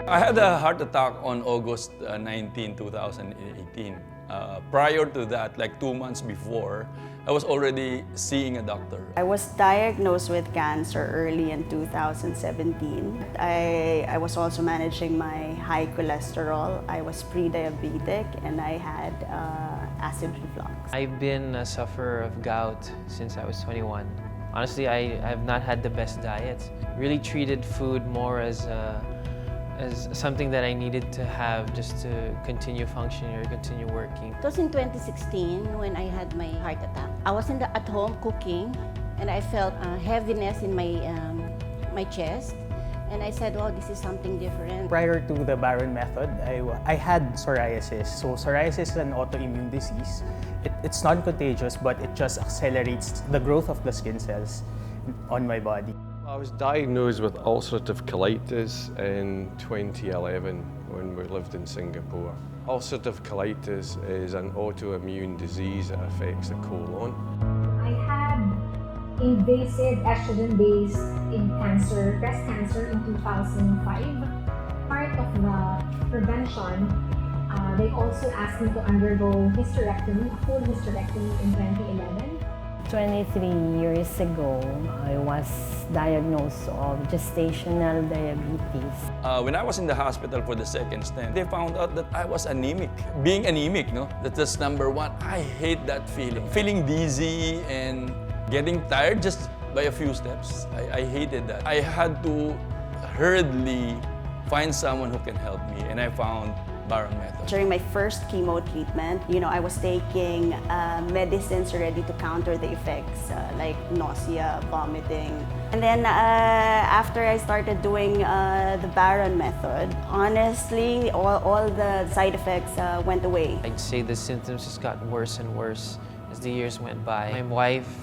I had a heart attack on August 19, 2018. Prior to that, like 2 months before, I was already seeing a doctor. I was diagnosed with cancer early in 2017. I was also managing my high cholesterol. I was pre-diabetic and I had acid reflux. I've been a sufferer of gout since I was 21. Honestly, I have not had the best diets. Really treated food more as something that I needed to have just to continue functioning or continue working. It was in 2016 when I had my heart attack. I was at home cooking and I felt heaviness in my chest. And I said, oh, this is something different. Prior to the Barron method, I had psoriasis. So psoriasis is an autoimmune disease. It's non-contagious, but it just accelerates the growth of the skin cells on my body. I was diagnosed with ulcerative colitis in 2011 when we lived in Singapore. Ulcerative colitis is an autoimmune disease that affects the colon. I had invasive estrogen-based breast cancer in 2005. Part of the prevention, they also asked me to undergo hysterectomy, a full hysterectomy in 2011. 23 years ago, I was diagnosed of gestational diabetes. When I was in the hospital for the second stent, they found out that I was anemic. Being anemic, no? That's number one. I hate that feeling. Feeling dizzy and getting tired just by a few steps. I hated that. I had to hurriedly find someone who can help me, and I found Barron method. During my first chemo treatment, I was taking medicines already to counter the effects like nausea, vomiting. And then after I started doing the Barron method, honestly, all the side effects went away. I'd say the symptoms just got worse and worse as the years went by. My wife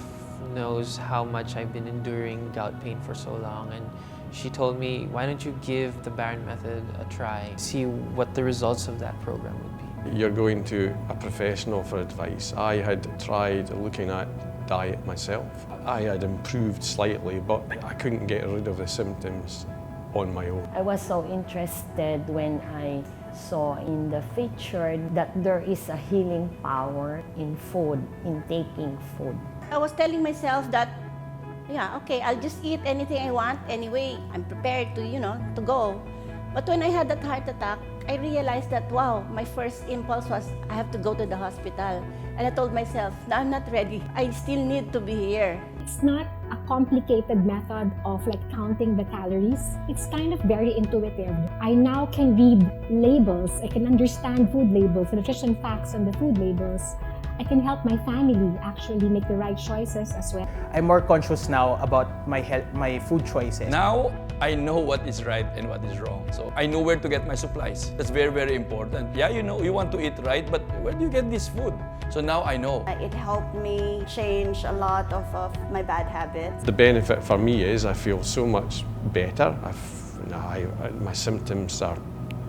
knows how much I've been enduring gout pain for so long, and she told me, why don't you give the Barron method a try, see what the results of that program would be. You're going to a professional for advice. I had tried looking at diet myself. I had improved slightly, but I couldn't get rid of the symptoms on my own. I was so interested when I saw in the feature that there is a healing power in food, in taking food. I was telling myself that, yeah, okay, I'll just eat anything I want anyway. I'm prepared to go. But when I had that heart attack, I realized that, wow, my first impulse was, I have to go to the hospital. And I told myself, no, I'm not ready. I still need to be here. It's not a complicated method of counting the calories. It's kind of very intuitive. I now can read labels. I can understand food labels, nutrition facts on the food labels. I can help my family actually make the right choices as well. I'm more conscious now about my food choices. Now, I know what is right and what is wrong. So I know where to get my supplies. That's very, very important. Yeah, you want to eat right, but where do you get this food? So now I know. It helped me change a lot of my bad habits. The benefit for me is I feel so much better. My symptoms are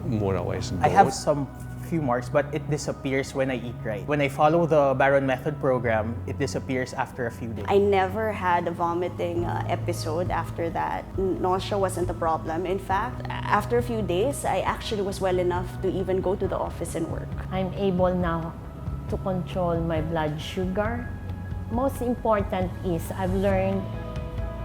more or less gone. I have some few marks, but it disappears when I eat right. When I follow the Barron method program, it disappears after a few days. I never had a vomiting episode after that. Nausea wasn't a problem. In fact, after a few days, I actually was well enough to even go to the office and work. I'm able now to control my blood sugar. Most important is I've learned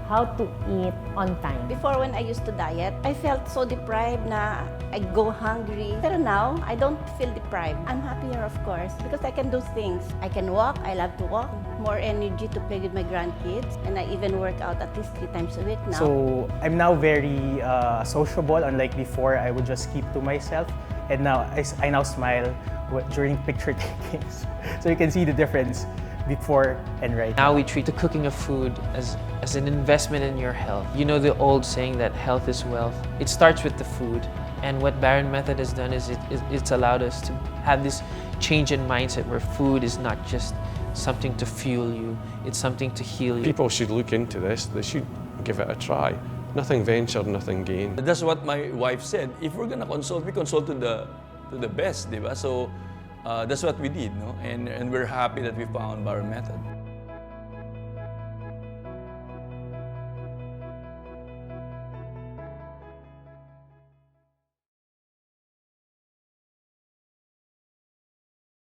how to eat on time. Before, when I used to diet, I felt so deprived na I go hungry. But now, I don't feel deprived. I'm happier, of course, because I can do things. I can walk. I love to walk. More energy to play with my grandkids. And I even work out at least 3 times a week now. So I'm now very sociable. Unlike before, I would just keep to myself. And now, I now smile during picture takings. So you can see the difference before and right now. We treat the cooking of food as an investment in your health. You know the old saying that health is wealth. It starts with the food. And what Barron method has done is it's allowed us to have this change in mindset where food is not just something to fuel you, it's something to heal you. People should look into this. They should give it a try. Nothing ventured, nothing gained. That's what my wife said. If we're gonna consult, we consult to the best, diba? So that's what we did, no? And we're happy that we found Barron method.